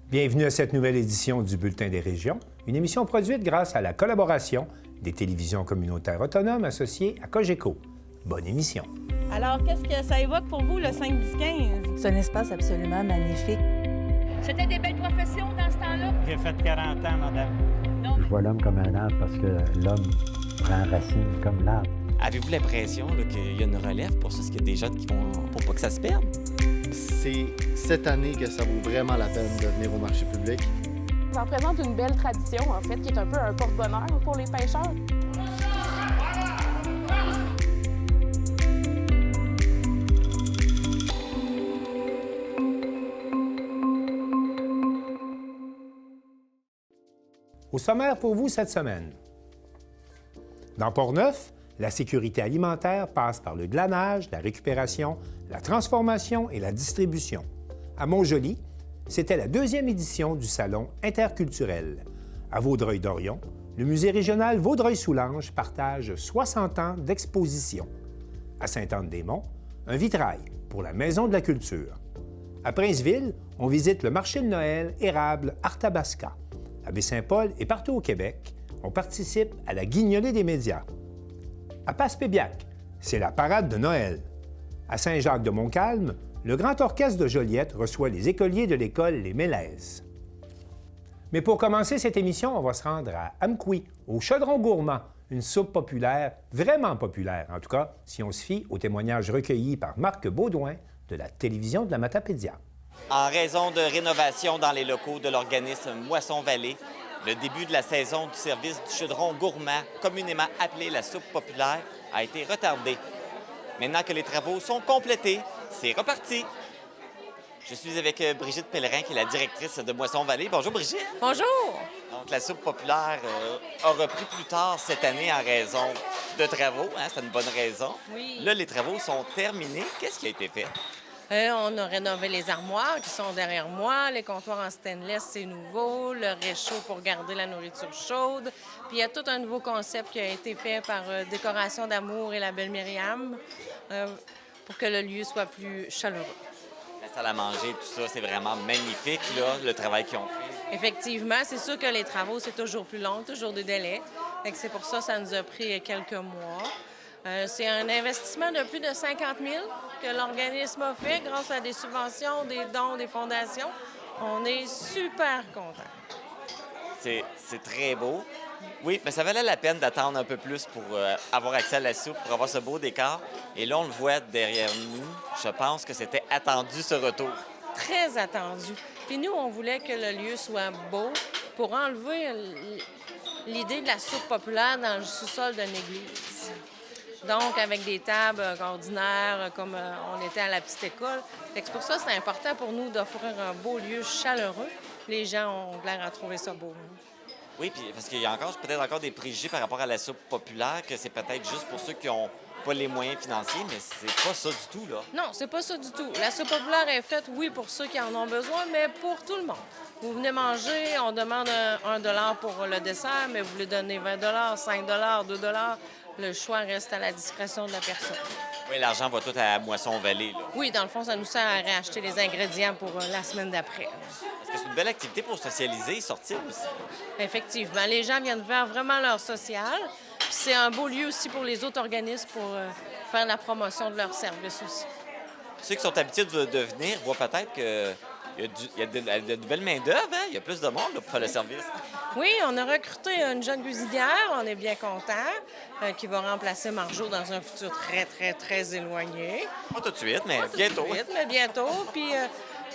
Bienvenue à cette nouvelle édition du Bulletin des régions, une émission produite grâce à la collaboration des télévisions communautaires autonomes associées à Cogeco. Bonne émission. Alors, qu'est-ce que ça évoque pour vous, le 5-10-15? C'est un espace absolument magnifique. C'était des belles professions dans ce temps-là? J'ai fait 40 ans, madame. Non. Je vois l'homme comme un arbre parce que l'homme prend racine comme l'arbre. Avez-vous l'impression qu'il y a une relève pour ça? Est-ce qu'il y a des jeunes qui vont pour pas que ça se perde? C'est cette année que ça vaut vraiment la peine de venir au marché public. Ça représente une belle tradition, en fait, qui est un peu un porte-bonheur pour les pêcheurs. Au sommaire pour vous cette semaine. Dans Port-Neuf, la sécurité alimentaire passe par le glanage, la récupération, la transformation et la distribution. À Montjoly, c'était la deuxième édition du Salon interculturel. À Vaudreuil-Dorion, le musée régional Vaudreuil-Soulanges partage 60 ans d'exposition. À Sainte-Anne-des-Monts, un vitrail pour la Maison de la culture. À Princeville, on visite le marché de Noël érable Arthabasca. À Baie-Saint-Paul et partout au Québec, on participe à la guignolée des médias. À Passepébiac, c'est la parade de Noël. À Saint-Jacques-de-Montcalm, le Grand Orchestre de Joliette reçoit les écoliers de l'école Les Mélèzes. Mais pour commencer cette émission, on va se rendre à Amqui, au Chaudron Gourmand, une soupe populaire, vraiment populaire, en tout cas, si on se fie aux témoignages recueillis par Marc Baudouin de la télévision de la Matapédia. En raison de rénovations dans les locaux de l'organisme Moisson-Vallée, le début de la saison du service du chaudron gourmand, communément appelé la soupe populaire, a été retardé. Maintenant que les travaux sont complétés, c'est reparti. Je suis avec Brigitte Pellerin, qui est la directrice de Moisson-Vallée. Bonjour, Brigitte. Bonjour! Donc, la soupe populaire a repris plus tard cette année en raison de travaux. Hein, c'est une bonne raison. Oui. Là, les travaux sont terminés. Qu'est-ce qui a été fait? On a rénové les armoires qui sont derrière moi. Les comptoirs en stainless, c'est nouveau. Le réchaud pour garder la nourriture chaude. Puis il y a tout un nouveau concept qui a été fait par Décoration d'amour et la belle Myriam pour que le lieu soit plus chaleureux. La salle à manger, tout ça, c'est vraiment magnifique, là, le travail qu'ils ont fait. Effectivement, c'est sûr que les travaux, c'est toujours plus long, toujours des délais. Fait que c'est pour ça que ça nous a pris quelques mois. C'est un investissement de plus de 50 000 que l'organisme a fait grâce à des subventions, des dons, des fondations. On est super contents. C'est très beau. Oui, mais ça valait la peine d'attendre un peu plus pour avoir accès à la soupe, pour avoir ce beau décor. Et là, on le voit derrière nous. Je pense que c'était attendu, ce retour. Très attendu. Puis nous, on voulait que le lieu soit beau pour enlever l'idée de la soupe populaire dans le sous-sol d'une église. Donc, avec des tables ordinaires, comme on était à la petite école. Fait que c'est pour ça que c'est important pour nous d'offrir un beau lieu chaleureux. Les gens ont l'air à trouver ça beau. Oui, puis parce qu'il y a peut-être encore des préjugés par rapport à la soupe populaire, que c'est peut-être juste pour ceux qui n'ont pas les moyens financiers, mais c'est pas ça du tout, là. Non, c'est pas ça du tout. La soupe populaire est faite, oui, pour ceux qui en ont besoin, mais pour tout le monde. Vous venez manger, on demande $1 pour le dessert, mais vous voulez donner 20 5 $, 2 $. Le choix reste à la discrétion de la personne. Oui, l'argent va tout à Moisson-Vallée, là. Oui, dans le fond, ça nous sert à réacheter les ingrédients pour la semaine d'après. Parce que c'est une belle activité pour socialiser et sortir aussi. Effectivement. Les gens viennent faire vraiment leur social. Puis c'est un beau lieu aussi pour les autres organismes pour faire la promotion de leurs services aussi. Ceux qui sont habitués de venir voient peut-être qu'il y a de nouvelles main-d'œuvre, hein? Il y a plus de monde là, pour faire le service. Oui, on a recruté une jeune cuisinière, on est bien contents, qui va remplacer Marjo dans un futur très, très, très éloigné. Pas tout de suite, mais Pas tout de bientôt. suite, mais bientôt. Puis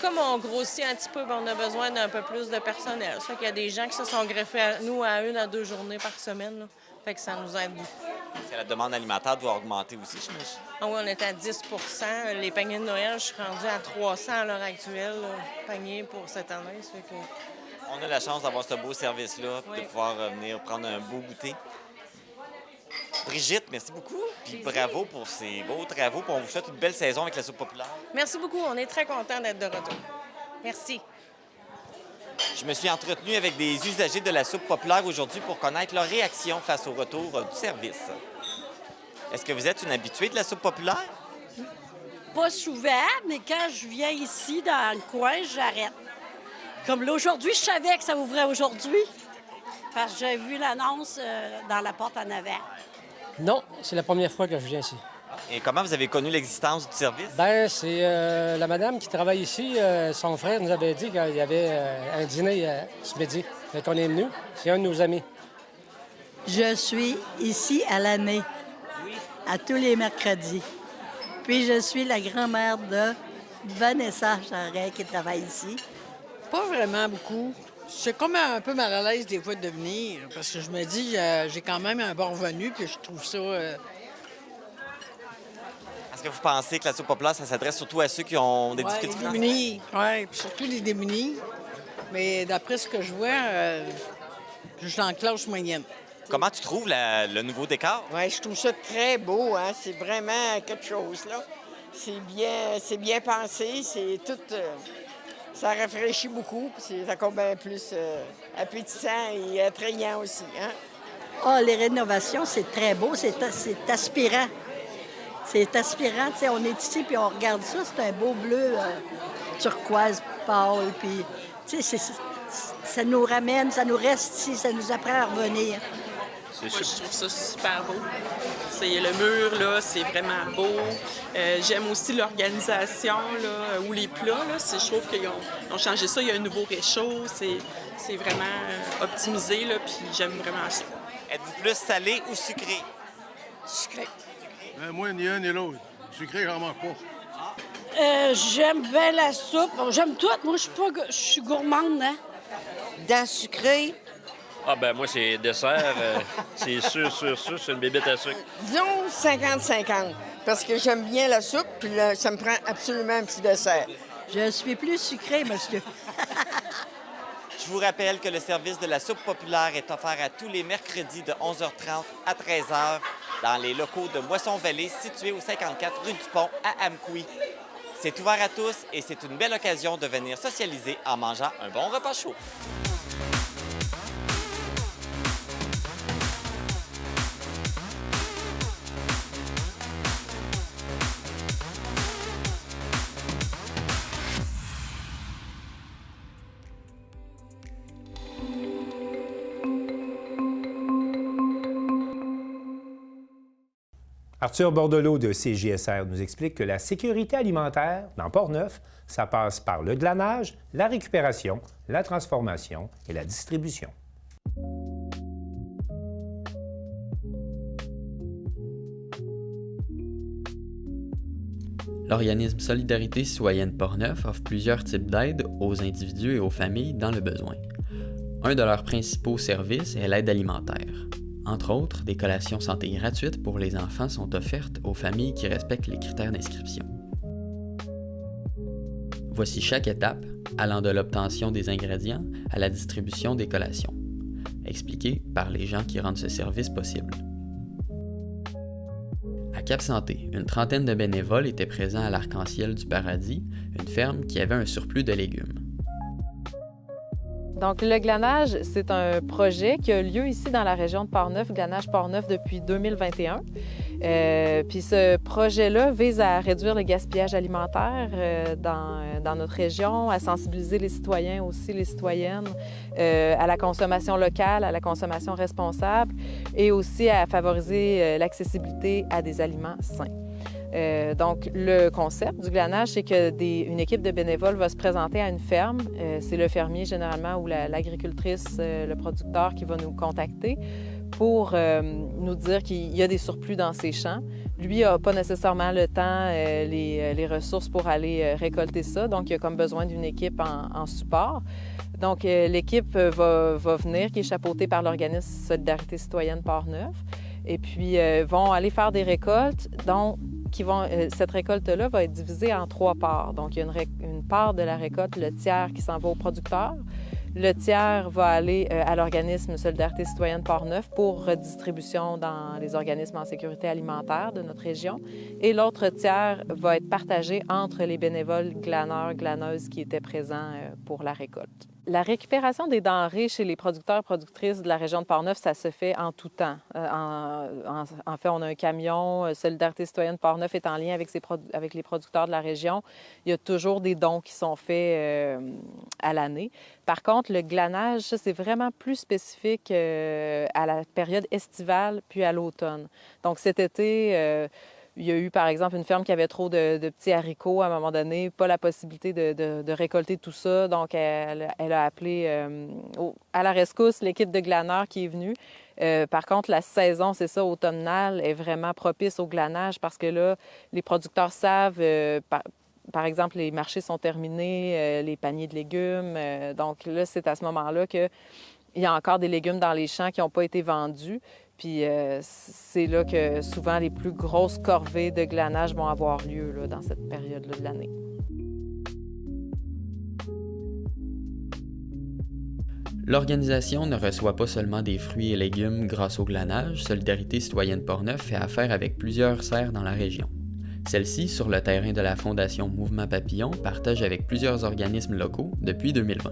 comme on grossit un petit peu, on a besoin d'un peu plus de personnel. Ça fait qu'il y a des gens qui se sont greffés à nous à 1 à 2 journées par semaine. Là. Fait que ça nous aide beaucoup. Parce que la demande alimentaire doit augmenter aussi, j'imagine. Ah oui, on est à 10 Les paniers de Noël, je suis rendue à 300 à l'heure actuelle, là, paniers pour cette année. Ça fait que... On a la chance d'avoir ce beau service-là, puis Oui. de pouvoir venir prendre un beau goûter. Brigitte, merci beaucoup. Puis bravo pour ces beaux travaux. Puis on vous souhaite une belle saison avec la soupe populaire. Merci beaucoup. On est très contents d'être de retour. Merci. Je me suis entretenu avec des usagers de la soupe populaire aujourd'hui pour connaître leur réaction face au retour du service. Est-ce que vous êtes une habituée de la soupe populaire? Pas souvent, mais quand je viens ici, dans le coin, j'arrête. Comme là, aujourd'hui, je savais que ça ouvrait aujourd'hui. Parce que j'ai vu l'annonce dans la porte en avant. Non, c'est la première fois que je viens ici. Et comment vous avez connu l'existence du service? Ben, c'est la madame qui travaille ici. Son frère nous avait dit qu'il y avait un dîner ce midi. Fait qu'on est venu. C'est un de nos amis. Je suis ici à l'année, à tous les mercredis. Puis je suis la grand-mère de Vanessa Charret qui travaille ici. Pas vraiment beaucoup. Je suis comme un peu mal à l'aise des fois de venir parce que je me dis j'ai quand même un bon revenu puis je trouve ça... Est-ce que vous pensez que la soupe populaire, ça s'adresse surtout à ceux qui ont des difficultés financières? Démunis, oui, surtout les démunis. Mais d'après ce que je vois, je suis en classe moyenne. Comment tu trouves le nouveau décor? Oui, je trouve ça très beau. Hein? C'est vraiment quelque chose, là. C'est bien pensé, c'est tout... ça rafraîchit beaucoup, c'est encore bien plus appétissant et attrayant aussi. Hein? Ah, les rénovations, c'est très beau, c'est aspirant. C'est aspirant, tu sais, on est ici puis on regarde ça, c'est un beau bleu turquoise pâle, puis tu sais, ça nous ramène, ça nous reste ici, ça nous apprend à revenir. Moi, je trouve ça super beau. C'est le mur, là, c'est vraiment beau. J'aime aussi l'organisation, là, ou les plats, là. Je trouve qu'ils ont changé ça. Il y a un nouveau réchaud. C'est vraiment optimisé, là, puis j'aime vraiment ça. Êtes-vous plus salé ou sucré? Sucré. Moi, ni un ni l'autre. Sucré, j'en mange pas. J'aime bien la soupe. J'aime tout. Moi, je suis gourmande, hein? Dans sucré... Ah ben moi, c'est dessert. C'est sûr, c'est une bébête à sucre. Disons 50-50, parce que j'aime bien la soupe, puis là, ça me prend absolument un petit dessert. Je suis plus sucrée, monsieur. Je vous rappelle que le service de la soupe populaire est offert à tous les mercredis de 11h30 à 13h dans les locaux de Moisson-Vallée, situés au 54 rue du Pont à Amqui. C'est ouvert à tous et c'est une belle occasion de venir socialiser en mangeant un bon repas chaud. Arthur Bordelot de CJSR nous explique que la sécurité alimentaire dans Portneuf, ça passe par le glanage, la récupération, la transformation et la distribution. L'organisme Solidarité citoyenne Portneuf offre plusieurs types d'aides aux individus et aux familles dans le besoin. Un de leurs principaux services est l'aide alimentaire. Entre autres, des collations santé gratuites pour les enfants sont offertes aux familles qui respectent les critères d'inscription. Voici chaque étape, allant de l'obtention des ingrédients à la distribution des collations, expliquée par les gens qui rendent ce service possible. À Cap-Santé, une trentaine de bénévoles étaient présents à l'Arc-en-Ciel du Paradis, une ferme qui avait un surplus de légumes. Donc, le glanage, c'est un projet qui a lieu ici dans la région de Portneuf, Glanage Portneuf, depuis 2021. Puis ce projet-là vise à réduire le gaspillage alimentaire dans notre région, à sensibiliser les citoyens aussi, les citoyennes, à la consommation locale, à la consommation responsable et aussi à favoriser l'accessibilité à des aliments sains. Donc, le concept du glanage, c'est qu'une équipe de bénévoles va se présenter à une ferme. C'est le fermier, généralement, ou l'agricultrice, le producteur qui va nous contacter pour nous dire qu'il y a des surplus dans ses champs. Lui n'a pas nécessairement le temps, les ressources pour aller récolter ça. Donc, il a comme besoin d'une équipe en support. Donc, l'équipe va venir, qui est chapeautée par l'organisme Solidarité citoyenne Portneuf. Et puis, vont aller faire des récoltes cette récolte-là va être divisée en 3 parts. Donc, il y a une part de la récolte, le tiers, qui s'en va au producteur, Le tiers va aller à l'organisme Solidarité citoyenne Port-Neuf pour redistribution dans les organismes en sécurité alimentaire de notre région. Et l'autre tiers va être partagé entre les bénévoles glaneurs, glaneuses qui étaient présents pour la récolte. La récupération des denrées chez les producteurs et productrices de la région de Port-Neuf, ça se fait en tout temps. En fait, on a un camion. Solidarité citoyenne Port-Neuf est en lien avec les producteurs de la région. Il y a toujours des dons qui sont faits à l'année. Par contre, le glanage, ça, c'est vraiment plus spécifique à la période estivale puis à l'automne. Donc, cet été... il y a eu, par exemple, une ferme qui avait trop de petits haricots à un moment donné, pas la possibilité de récolter tout ça. Donc, elle a appelé à la rescousse l'équipe de glaneurs qui est venue. Par contre, la saison, c'est ça, automnale, est vraiment propice au glanage parce que là, les producteurs savent, par exemple, les marchés sont terminés, les paniers de légumes. Donc là, c'est à ce moment-là qu'il y a encore des légumes dans les champs qui n'ont pas été vendus. Puis c'est là que souvent les plus grosses corvées de glanage vont avoir lieu là, dans cette période-là de l'année. L'organisation ne reçoit pas seulement des fruits et légumes grâce au glanage. Solidarité citoyenne Port-Neuf fait affaire avec plusieurs serres dans la région. Celle-ci, sur le terrain de la Fondation Mouvement Papillon, partage avec plusieurs organismes locaux depuis 2020.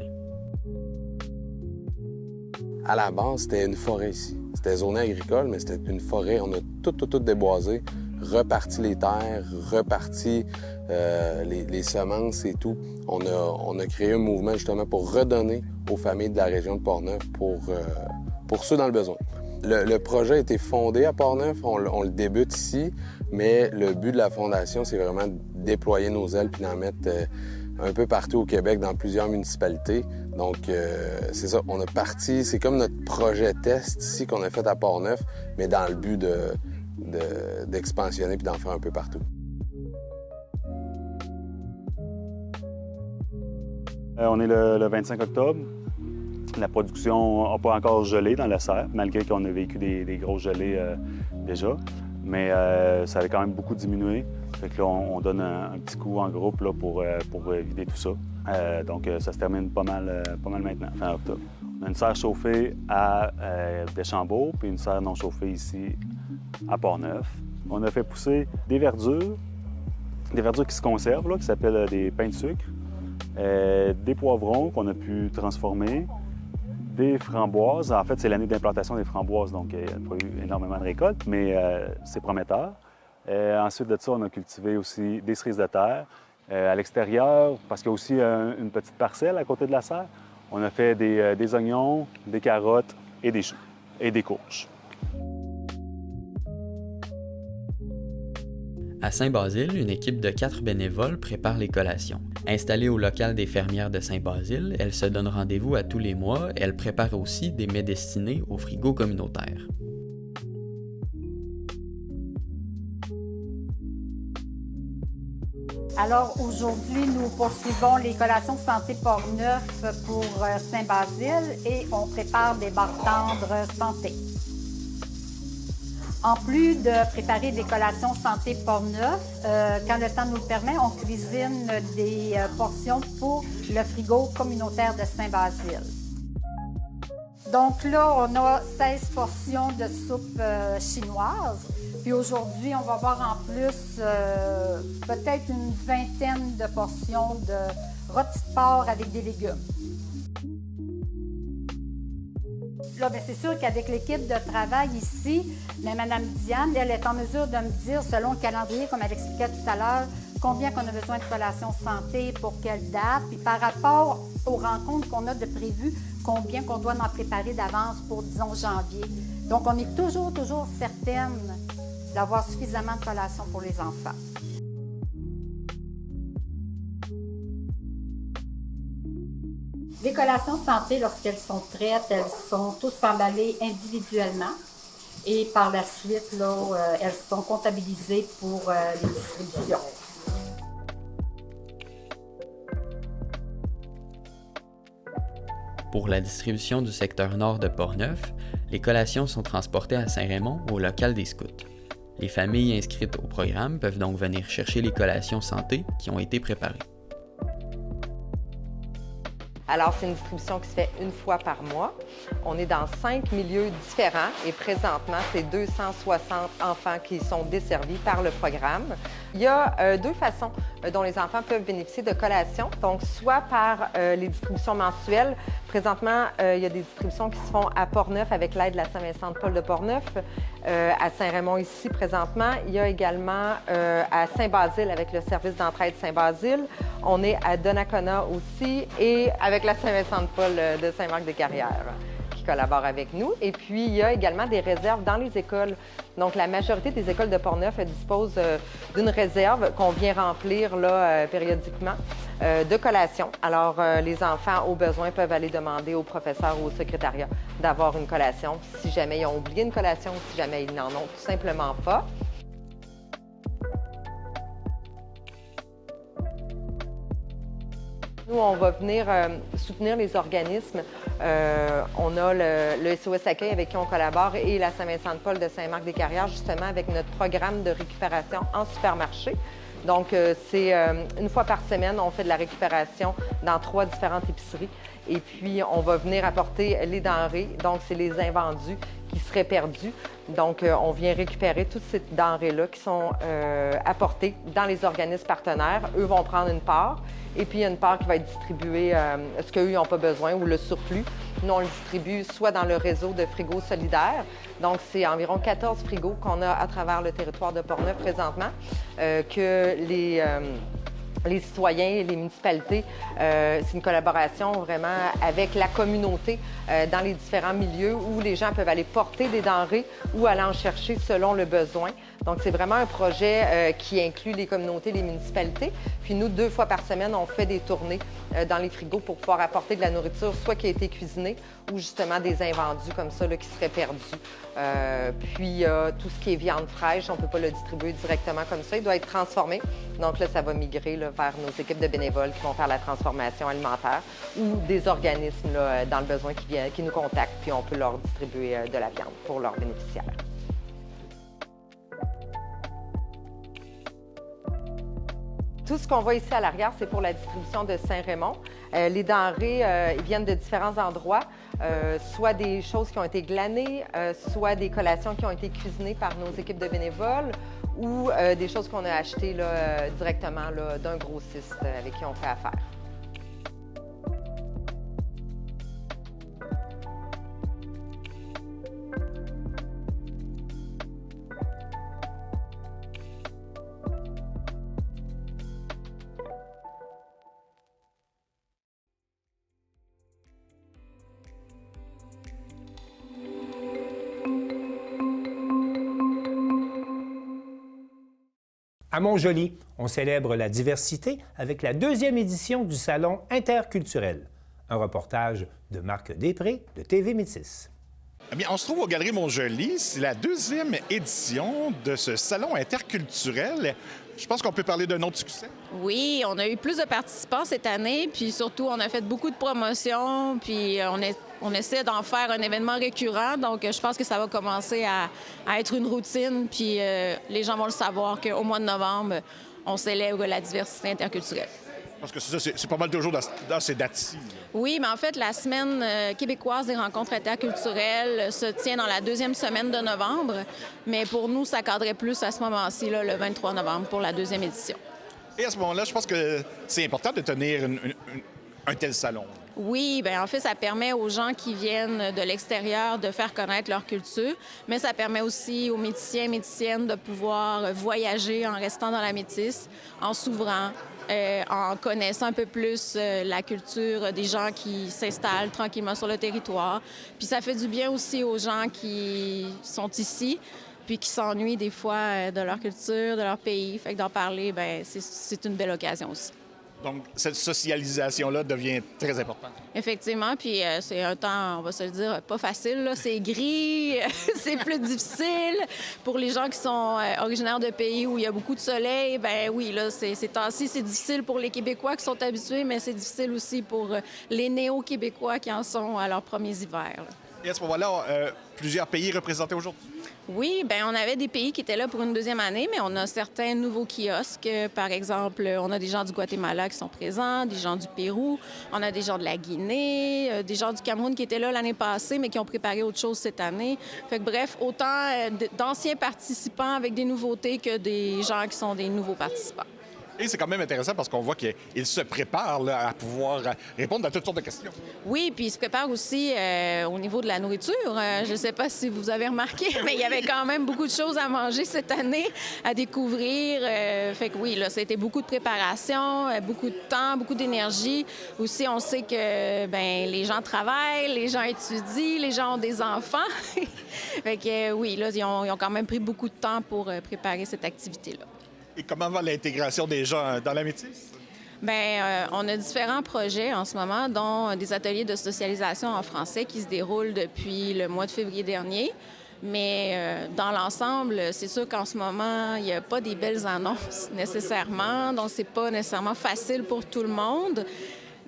À la base, c'était une forêt ici. C'était zoné agricole, mais c'était une forêt. On a tout déboisé, reparti les terres, reparti les semences et tout. On a créé un mouvement justement pour redonner aux familles de la région de Port-Neuf pour ceux dans le besoin. Le projet a été fondé à Port-Neuf, on le débute ici, mais le but de la Fondation, c'est vraiment de déployer nos ailes puis d'en mettre un peu partout au Québec, dans plusieurs municipalités. Donc, c'est ça, on a parti, c'est comme notre projet test ici qu'on a fait à Port-Neuf, mais dans le but d'expansionner puis d'en faire un peu partout. On est le 25 octobre. La production n'a pas encore gelé dans la serre, malgré qu'on a vécu des grosses gelées déjà. Mais ça avait quand même beaucoup diminué. Fait que là, on donne un petit coup en groupe là, pour vider tout ça. Donc, ça se termine pas mal maintenant, fin octobre. On a une serre chauffée à Deschambault, puis une serre non chauffée ici à Port-Neuf. On a fait pousser des verdures qui se conservent, là, qui s'appellent des pains de sucre, des poivrons qu'on a pu transformer, des framboises. En fait, c'est l'année d'implantation des framboises, donc il n'y a pas eu énormément de récoltes, mais c'est prometteur. Ensuite de ça, on a cultivé aussi des cerises de terre. À l'extérieur, parce qu'il y a aussi une petite parcelle à côté de la serre, on a fait des oignons, des carottes et des choux et des courges. À Saint-Basile, une équipe de 4 bénévoles prépare les collations. Installée au local des fermières de Saint-Basile, elle se donne rendez-vous à tous les mois. Elle prépare aussi des mets destinés au frigo communautaire. Alors aujourd'hui, nous poursuivons les collations santé Port-Neuf pour Saint-Basile et on prépare des barres tendres santé. En plus de préparer des collations santé Port-Neuf, quand le temps nous le permet, on cuisine des portions pour le frigo communautaire de Saint-Basile. Donc là, on a 16 portions de soupe chinoise. Puis aujourd'hui, on va avoir en plus peut-être une vingtaine de portions de rôti de porc avec des légumes. Là, bien, c'est sûr qu'avec l'équipe de travail ici, mais Mme Diane, elle est en mesure de me dire, selon le calendrier, comme elle expliquait tout à l'heure, combien qu'on a besoin de collations santé, pour quelle date, puis par rapport aux rencontres qu'on a de prévues, combien qu'on doit en préparer d'avance pour, disons, janvier. Donc, on est toujours certaine d'avoir suffisamment de collations pour les enfants. Les collations santé, lorsqu'elles sont prêtes, elles sont toutes emballées individuellement et par la suite, là, elles sont comptabilisées pour les distributions. Pour la distribution du secteur nord de Port-Neuf, les collations sont transportées à Saint-Raymond au local des scouts. Les familles inscrites au programme peuvent donc venir chercher les collations santé qui ont été préparées. Alors, c'est une distribution qui se fait une fois par mois. On est dans 5 milieux différents et présentement, c'est 260 enfants qui sont desservis par le programme. Il y a 2 façons dont les enfants peuvent bénéficier de collations. Donc, soit par les distributions mensuelles. Présentement, il y a des distributions qui se font à Portneuf avec l'aide de la Saint-Vincent-de-Paul de Portneuf, à Saint-Raymond ici présentement. Il y a également à Saint-Basile avec le service d'entraide Saint-Basile. On est à Donnacona aussi et avec la Saint-Vincent-de-Paul de Saint-Marc-des-Carrières qui collabore avec nous. Et puis, il y a également des réserves dans les écoles. Donc, la majorité des écoles de Portneuf disposent d'une réserve qu'on vient remplir là, périodiquement de collations. Alors, les enfants, au besoin, peuvent aller demander au professeur ou au secrétariat d'avoir une collation si jamais ils ont oublié une collation ou si jamais ils n'en ont tout simplement pas. Nous, on va venir soutenir les organismes. On a le SOS Accueil avec qui on collabore et la Saint-Vincent-de-Paul de Saint-Marc-des-Carrières, justement, avec notre programme de récupération en supermarché. Donc, c'est une fois par semaine, on fait de la récupération dans 3 différentes épiceries. Et puis, on va venir apporter les denrées. Donc, c'est les invendus qui seraient perdus. Donc, on vient récupérer toutes ces denrées-là qui sont apportées dans les organismes partenaires. Eux vont prendre une part. Et puis, il y a une part qui va être distribuée, ce qu'eux n'ont pas besoin ou le surplus. Nous, on le distribue soit dans le réseau de frigos solidaires. Donc, c'est environ 14 frigos qu'on a à travers le territoire de Portneuf présentement, que les citoyens et les municipalités, c'est une collaboration vraiment avec la communauté dans les différents milieux où les gens peuvent aller porter des denrées ou aller en chercher selon le besoin. Donc, c'est vraiment un projet qui inclut les communautés, les municipalités. Puis nous, 2 fois par semaine, on fait des tournées dans les frigos pour pouvoir apporter de la nourriture, soit qui a été cuisinée ou justement des invendus comme ça là, qui seraient perdus. Puis, tout ce qui est viande fraîche, on ne peut pas le distribuer directement comme ça. Il doit être transformé. Donc là, ça va migrer là, vers nos équipes de bénévoles qui vont faire la transformation alimentaire ou des organismes là, dans le besoin qui nous contactent, puis on peut leur distribuer de la viande pour leurs bénéficiaires. Tout ce qu'on voit ici à l'arrière, c'est pour la distribution de Saint-Raymond. Les denrées viennent de différents endroits, soit des choses qui ont été glanées, soit des collations qui ont été cuisinées par nos équipes de bénévoles ou des choses qu'on a achetées là, directement là, d'un grossiste avec qui on fait affaire. À Montjoly, on célèbre la diversité avec la 2e édition du Salon interculturel. Un reportage de Marc Després de TV Métis. Eh bien, on se trouve aux Galeries Montjoly. C'est la 2e édition de ce Salon interculturel. Je pense qu'on peut parler d'un autre succès. Oui, on a eu plus de participants cette année, puis surtout, on a fait beaucoup de promotions, puis on essaie d'en faire un événement récurrent. Donc, je pense que ça va commencer à être une routine, puis les gens vont le savoir qu'au mois de novembre, on célèbre la diversité interculturelle. Parce que c'est pas mal toujours dans ces dates-ci. Oui, mais en fait, la semaine québécoise des rencontres interculturelles se tient dans la 2e semaine de novembre. Mais pour nous, ça cadrait plus à ce moment-ci, là, le 23 novembre, pour la 2e édition. Et à ce moment-là, je pense que c'est important de tenir un tel salon. Oui, bien en fait, ça permet aux gens qui viennent de l'extérieur de faire connaître leur culture, mais ça permet aussi aux méticiens et méticiennes de pouvoir voyager en restant dans la métisse, en s'ouvrant, en connaissant un peu plus la culture des gens qui s'installent tranquillement sur le territoire. Puis ça fait du bien aussi aux gens qui sont ici, puis qui s'ennuient des fois de leur culture, de leur pays. Fait que d'en parler, bien, c'est une belle occasion aussi. Donc, cette socialisation-là devient très importante. Effectivement, puis c'est un temps, on va se le dire, pas facile. Là. C'est gris, c'est plus difficile. Pour les gens qui sont originaires de pays où il y a beaucoup de soleil, ben oui, là, ces temps-ci, c'est difficile pour les Québécois qui sont habitués, mais c'est difficile aussi pour les néo-Québécois qui en sont à leurs premiers hivers. Là. Et à ce moment-là, plusieurs pays représentés aujourd'hui? Oui, bien, on avait des pays qui étaient là pour une deuxième année, mais on a certains nouveaux kiosques. Par exemple, on a des gens du Guatemala qui sont présents, des gens du Pérou, on a des gens de la Guinée, des gens du Cameroun qui étaient là l'année passée, mais qui ont préparé autre chose cette année. Fait que, bref, autant d'anciens participants avec des nouveautés que des gens qui sont des nouveaux participants. Et c'est quand même intéressant parce qu'on voit qu'il se prépare là, à pouvoir répondre à toutes sortes de questions. Oui, puis il se prépare aussi au niveau de la nourriture. Je ne sais pas si vous avez remarqué, mais il y avait quand même beaucoup de choses à manger cette année, à découvrir. Fait que oui, là, c'était beaucoup de préparation, beaucoup de temps, beaucoup d'énergie. Aussi, on sait que les gens travaillent, les gens étudient, les gens ont des enfants. Fait que oui, là, ils ont quand même pris beaucoup de temps pour préparer cette activité-là. Et comment va l'intégration des gens dans la métisse? Bien, on a différents projets en ce moment, dont des ateliers de socialisation en français qui se déroulent depuis le mois de février dernier. Mais dans l'ensemble, c'est sûr qu'en ce moment, il n'y a pas des belles annonces nécessairement, donc c'est pas nécessairement facile pour tout le monde.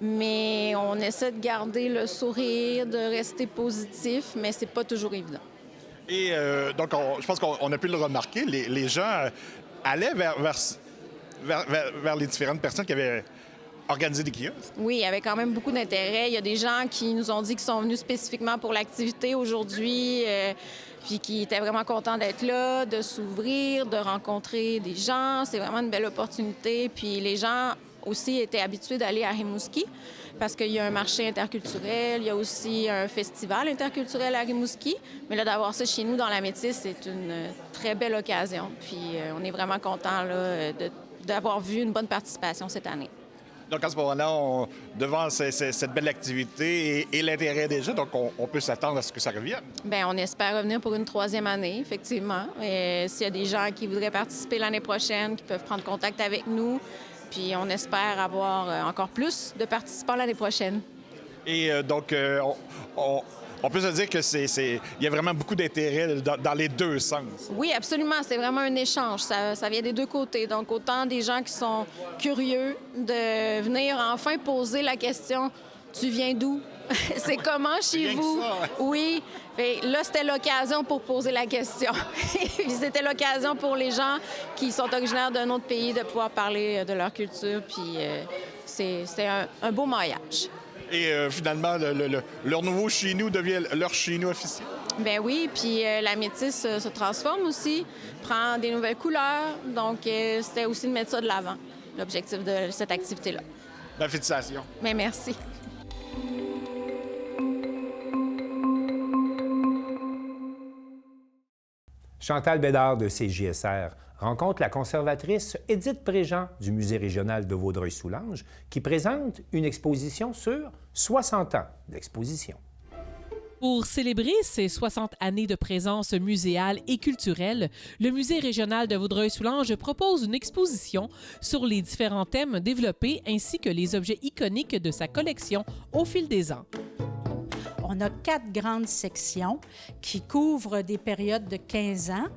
Mais on essaie de garder le sourire, de rester positif, mais c'est pas toujours évident. Et donc, je pense qu'on a pu le remarquer, les gens allaient vers les différentes personnes qui avaient organisé des kiosques. Oui, il y avait quand même beaucoup d'intérêt. Il y a des gens qui nous ont dit qu'ils sont venus spécifiquement pour l'activité aujourd'hui, puis qui étaient vraiment contents d'être là, de s'ouvrir, de rencontrer des gens. C'est vraiment une belle opportunité. Puis les gens aussi étaient habitués d'aller à Rimouski parce qu'il y a un marché interculturel, il y a aussi un festival interculturel à Rimouski. Mais là, d'avoir ça chez nous dans la Métisse, c'est une très belle occasion. Puis on est vraiment contents d'avoir vu une bonne participation cette année. Donc, à ce moment-là, devant cette belle activité et l'intérêt des gens, donc on peut s'attendre à ce que ça revienne. Bien, on espère revenir pour une troisième année, effectivement. Et s'il y a des gens qui voudraient participer l'année prochaine, qui peuvent prendre contact avec nous, puis on espère avoir encore plus de participants l'année prochaine. Et donc, on peut se dire qu'il y a vraiment beaucoup d'intérêt dans les deux sens. Oui, absolument. C'est vraiment un échange. Ça vient des deux côtés. Donc, autant des gens qui sont curieux de venir enfin poser la question « Tu viens d'où? C'est comment chez vous? » Oui. Et là, c'était l'occasion pour poser la question. Puis c'était l'occasion pour les gens qui sont originaires d'un autre pays de pouvoir parler de leur culture. Puis c'était un beau maillage. Et finalement, leur nouveau chez nous devient leur chez nous officiel. Ben oui, puis la métisse se transforme aussi, prend des nouvelles couleurs. Donc, c'était aussi de mettre ça de l'avant, l'objectif de cette activité-là. Ben, félicitations. Bien, merci. Chantal Bédard de CJSR rencontre la conservatrice Édith Préjean du Musée régional de Vaudreuil-Soulanges qui présente une exposition sur 60 ans d'exposition. Pour célébrer ses 60 années de présence muséale et culturelle, le Musée régional de Vaudreuil-Soulanges propose une exposition sur les différents thèmes développés ainsi que les objets iconiques de sa collection au fil des ans. On a 4 grandes sections qui couvrent des périodes de 15 ans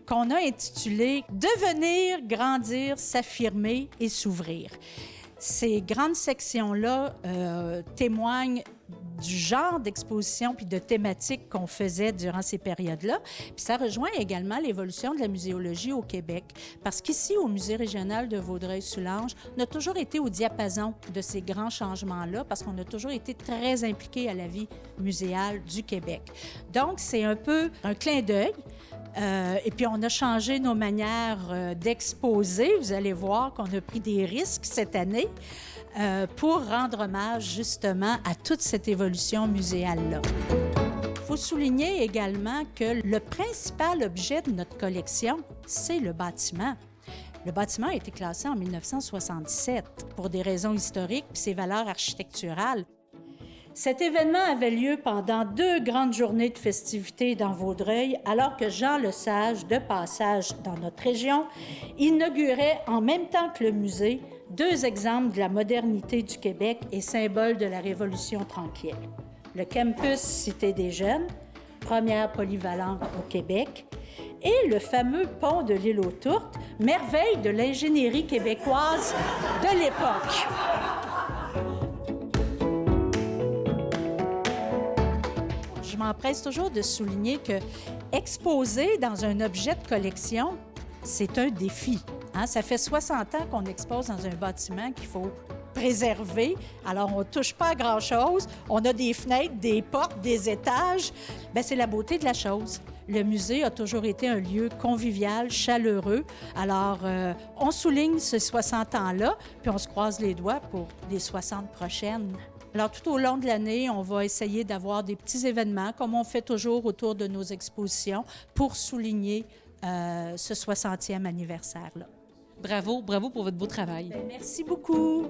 qu'on a intitulées « Devenir, grandir, s'affirmer et s'ouvrir ». Ces grandes sections-là témoignent du genre d'exposition puis de thématiques qu'on faisait durant ces périodes-là. Puis ça rejoint également l'évolution de la muséologie au Québec. Parce qu'ici, au Musée régional de Vaudreuil-Soulanges, on a toujours été au diapason de ces grands changements-là parce qu'on a toujours été très impliqués à la vie muséale du Québec. Donc, c'est un peu un clin d'œil. Et puis, on a changé nos manières d'exposer. Vous allez voir qu'on a pris des risques cette année pour rendre hommage justement à toute cette évolution muséale-là. Il faut souligner également que le principal objet de notre collection, c'est le bâtiment. Le bâtiment a été classé en 1967 pour des raisons historiques et ses valeurs architecturales. Cet événement avait lieu pendant 2 grandes journées de festivités dans Vaudreuil, alors que Jean Lesage, de passage dans notre région, inaugurait en même temps que le musée 2 exemples de la modernité du Québec et symboles de la Révolution tranquille. Le campus Cité des Jeunes, première polyvalente au Québec, et le fameux pont de l'île aux Tourtes, merveille de l'ingénierie québécoise de l'époque. Je m'empresse toujours de souligner que exposer dans un objet de collection, c'est un défi. Hein? Ça fait 60 ans qu'on expose dans un bâtiment qu'il faut préserver. Alors, on ne touche pas à grand-chose. On a des fenêtres, des portes, des étages. Bien, c'est la beauté de la chose. Le musée a toujours été un lieu convivial, chaleureux. Alors, on souligne ces 60 ans-là, puis on se croise les doigts pour les 60 prochaines. Alors, tout au long de l'année, on va essayer d'avoir des petits événements, comme on fait toujours autour de nos expositions, pour souligner ce 60e anniversaire-là. Bravo, bravo pour votre beau travail. Bien, merci beaucoup.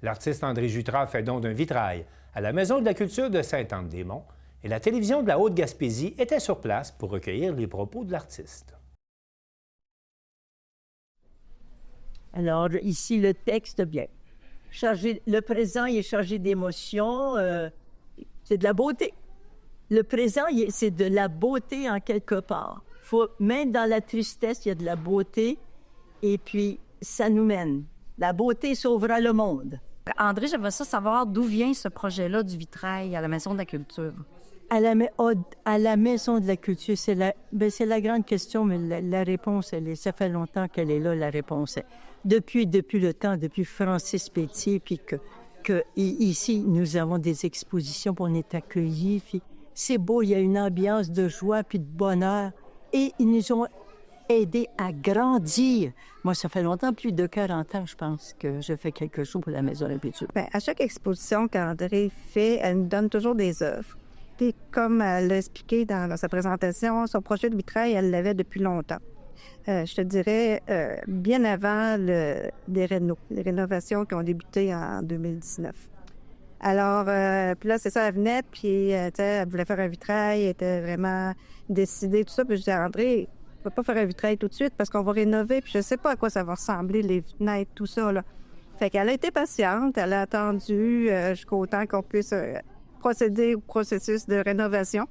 L'artiste André Jutras fait don d'un vitrail à la Maison de la culture de Sainte-Anne-des-Monts et la télévision de la Haute-Gaspésie était sur place pour recueillir les propos de l'artiste. Alors, ici, le texte, bien. Le présent, il est chargé d'émotions. C'est de la beauté. Le présent, c'est de la beauté en quelque part. Même dans la tristesse, il y a de la beauté. Et puis, ça nous mène. La beauté sauvera le monde. André, j'aimerais savoir d'où vient ce projet-là du vitrail à la Maison de la culture. À la Maison de la culture, c'est la grande question, mais la réponse, ça fait longtemps qu'elle est là, la réponse. Depuis le temps, depuis Francis Pétier, puis que ici, nous avons des expositions, puis on est accueillis, puis c'est beau, il y a une ambiance de joie, puis de bonheur, et ils nous ont aidés à grandir. Moi, ça fait longtemps, plus de 40 ans, je pense, que je fais quelque chose pour la Maison de la culture. Bien, à chaque exposition qu'André fait, elle nous donne toujours des œuvres. Puis, comme elle l'a expliqué dans sa présentation, son projet de vitrail, elle l'avait depuis longtemps. Je te dirais, bien avant les rénovations qui ont débuté en 2019. Alors, puis là, c'est ça, elle venait, puis elle voulait faire un vitrail, elle était vraiment décidée, tout ça. Puis je disais à André, on ne va pas faire un vitrail tout de suite parce qu'on va rénover, puis je ne sais pas à quoi ça va ressembler, les fenêtres, tout ça, là. Fait qu'elle a été patiente, elle a attendu jusqu'au temps qu'on puisse procéder au processus de rénovation.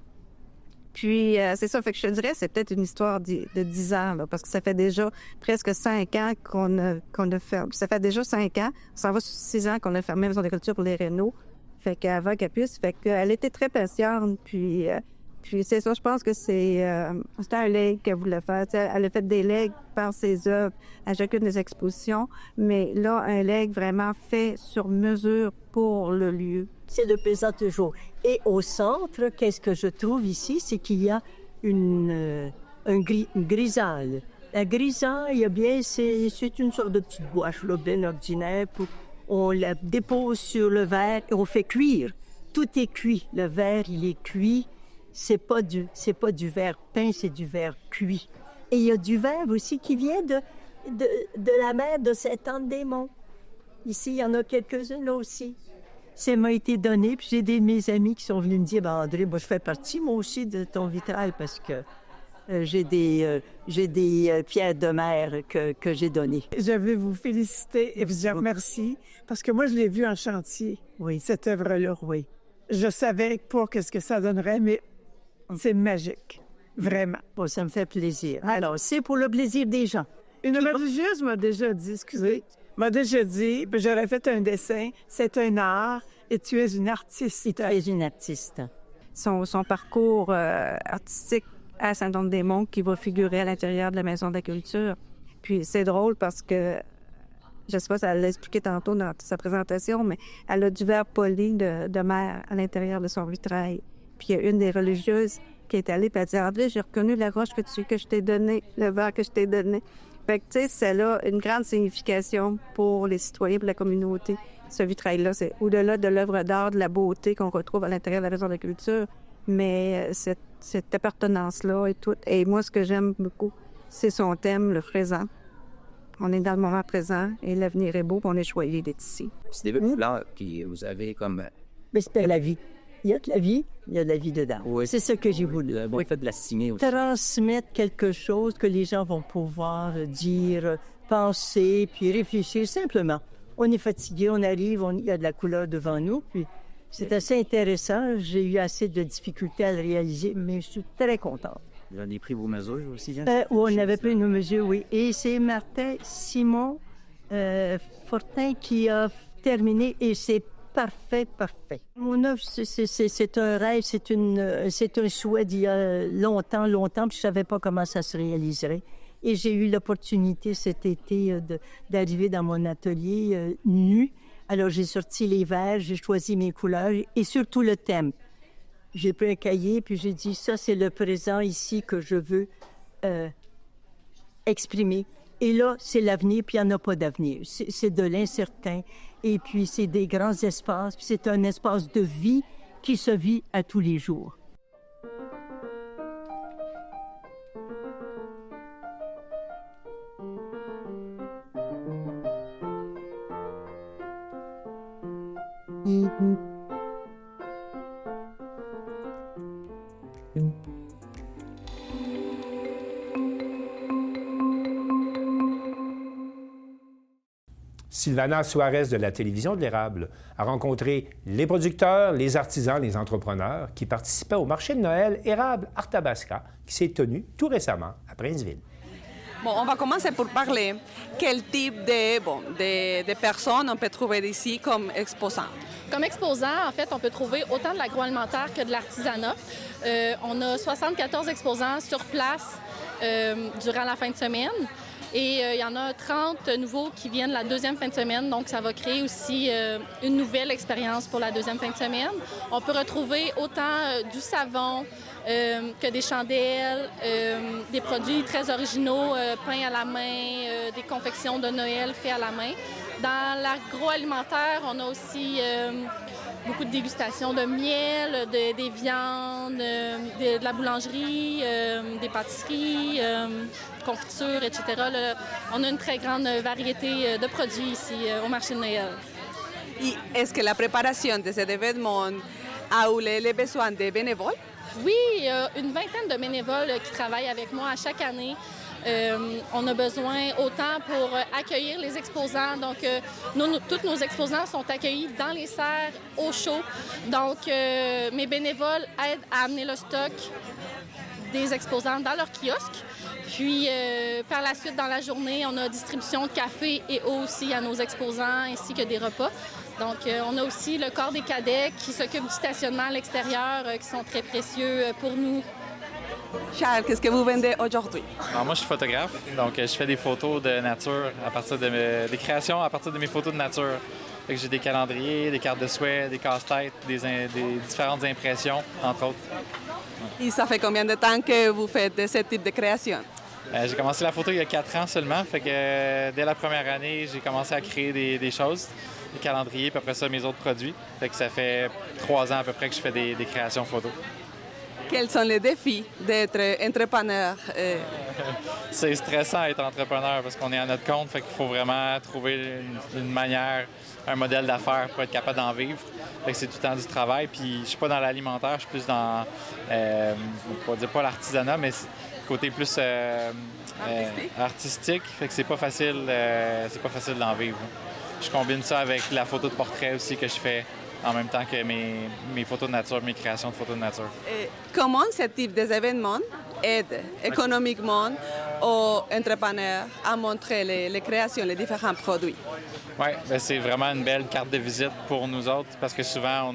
Puis, c'est ça, fait que je te dirais, c'est peut-être une histoire de 10 ans, là, parce que ça fait déjà presque 5 ans qu'on a fermé. Ça fait déjà 5 ans, ça va sur 6 ans qu'on a fermé la Maison de la culture pour les rénaux. Fait qu'avant qu'elle puisse, fait qu'elle était très patiente, puis c'est ça, je pense que c'était un legs qu'elle voulait faire. T'sais, elle a fait des legs par ses œuvres à chacune des expositions, mais là, un leg vraiment fait sur mesure pour le lieu. C'est de plaisant toujours. Et au centre, qu'est-ce que je trouve ici, c'est qu'il y a une grisaille. La grisaille, bien, c'est une sorte de petite boîche là, bien ordinaire. On la dépose sur le verre et on fait cuire. Tout est cuit. Le verre, il est cuit. C'est pas du verre peint, c'est du verre cuit. Et il y a du verre aussi qui vient de la mer de Sainte-Anne-des-Monts. Ici, il y en a quelques-unes là aussi. Ça m'a été donné, puis j'ai des de mes amis qui sont venus me dire, André, moi, je fais partie, moi aussi, de ton vitrail parce que j'ai des pierres de mer que j'ai données. Je veux vous féliciter et vous dire merci parce que moi, je l'ai vu en chantier, oui, cette œuvre-là. Oui. Je savais pas qu'est-ce que ça donnerait, mais c'est magique, vraiment. Bon, ça me fait plaisir. Alors, c'est pour le plaisir des gens. Une religieuse m'a déjà dit, puis j'aurais fait un dessin, c'est un art et tu es une artiste. Et tu es une artiste. Son parcours artistique à Sainte-Anne-des-Monts qui va figurer à l'intérieur de la Maison de la culture. Puis c'est drôle parce que, je sais pas si elle l'a expliqué tantôt dans sa présentation, mais elle a du verre poli de mer à l'intérieur de son vitrail. Puis il y a une des religieuses qui est allée et elle dit « André, j'ai reconnu la roche que je t'ai donnée, le verre que je t'ai donné. » Fait que, tu sais, c'est là une grande signification pour les citoyens, pour la communauté. Ce vitrail-là, c'est au-delà de l'œuvre d'art, de la beauté qu'on retrouve à l'intérieur de la Maison de la culture, mais cette appartenance-là et tout. Et moi, ce que j'aime beaucoup, c'est son thème, le présent. On est dans le moment présent et l'avenir est beau, puis on est choyé d'être ici. C'est des plans que vous avez comme... Mais c'est la vie. Il y a de la vie, il y a de la vie dedans. Oui. C'est ça que j'ai voulu. Oui, fait de la signer aussi. Transmettre quelque chose que les gens vont pouvoir dire, penser, puis réfléchir simplement. On est fatigué, on arrive, il y a de la couleur devant nous, puis c'est assez intéressant. J'ai eu assez de difficultés à le réaliser, mais je suis très contente. Vous avez pris vos mesures aussi, hein? On avait pris nos mesures, oui. Et c'est Martin Simon Fortin qui a terminé et c'est parfait. Mon œuvre, c'est un rêve, c'est un souhait d'il y a longtemps, puis je savais pas comment ça se réaliserait. Et j'ai eu l'opportunité cet été d'arriver dans mon atelier nu. Alors, j'ai sorti les verres, j'ai choisi mes couleurs et surtout le thème. J'ai pris un cahier, puis j'ai dit, ça, c'est le présent ici que je veux exprimer. Et là, c'est l'avenir, puis il n'y en a pas d'avenir. C'est de l'incertain, et puis c'est des grands espaces, puis c'est un espace de vie qui se vit à tous les jours. Sylvana Suarez de la télévision de l'Érable a rencontré les producteurs, les artisans, les entrepreneurs qui participaient au marché de Noël Érable Arthabasca qui s'est tenu tout récemment à Princeville. Bon, on va commencer pour parler quel type de personnes on peut trouver ici comme exposants. Comme exposants, en fait, on peut trouver autant de l'agroalimentaire que de l'artisanat. On a 74 exposants sur place durant la fin de semaine. Et il y en a 30 nouveaux qui viennent la deuxième fin de semaine, donc ça va créer aussi une nouvelle expérience pour la deuxième fin de semaine. On peut retrouver autant du savon que des chandelles, des produits très originaux, peints à la main, des confections de Noël faites à la main. Dans l'agroalimentaire, on a aussi beaucoup de dégustations de miel, des viandes, de la boulangerie, des pâtisseries, confitures, etc. On a une très grande variété de produits ici au marché de Noël. Et est-ce que la préparation de cet événement a eu les besoins de bénévoles? Oui, il y a une vingtaine de bénévoles qui travaillent avec moi à chaque année. On a besoin autant pour accueillir les exposants. Donc, tous nos exposants sont accueillis dans les serres au chaud. Donc, mes bénévoles aident à amener le stock des exposants dans leur kiosque. Puis, par la suite, dans la journée, on a distribution de café et eau aussi à nos exposants, ainsi que des repas. Donc, on a aussi le corps des cadets qui s'occupe du stationnement à l'extérieur, qui sont très précieux pour nous. Charles, qu'est-ce que vous vendez aujourd'hui? Alors moi, je suis photographe, donc je fais des photos de nature à partir de des créations à partir de mes photos de nature. Fait que j'ai des calendriers, des cartes de souhait, des casse-têtes, des différentes impressions, entre autres. Et ça fait combien de temps que vous faites de ce type de création? J'ai commencé la photo il y a 4 ans seulement, fait que dès la première année, j'ai commencé à créer des choses, des calendriers, puis après ça, mes autres produits. Fait que ça fait 3 ans à peu près que je fais des créations photos. Quels sont les défis d'être entrepreneur? C'est stressant d'être entrepreneur parce qu'on est à notre compte, fait qu'il faut vraiment trouver une manière, un modèle d'affaires pour être capable d'en vivre. Fait que c'est tout le temps du travail. Puis je suis pas dans l'alimentaire, je suis plus dans, on va dire pas l'artisanat, mais côté plus artistique. Fait que c'est pas facile d'en vivre. Je combine ça avec la photo de portrait aussi que je fais en même temps que mes photos de nature, mes créations de photos de nature. Comment ce type d'événement aide économiquement aux entrepreneurs à montrer les créations, les différents produits? Oui, c'est vraiment une belle carte de visite pour nous autres parce que souvent,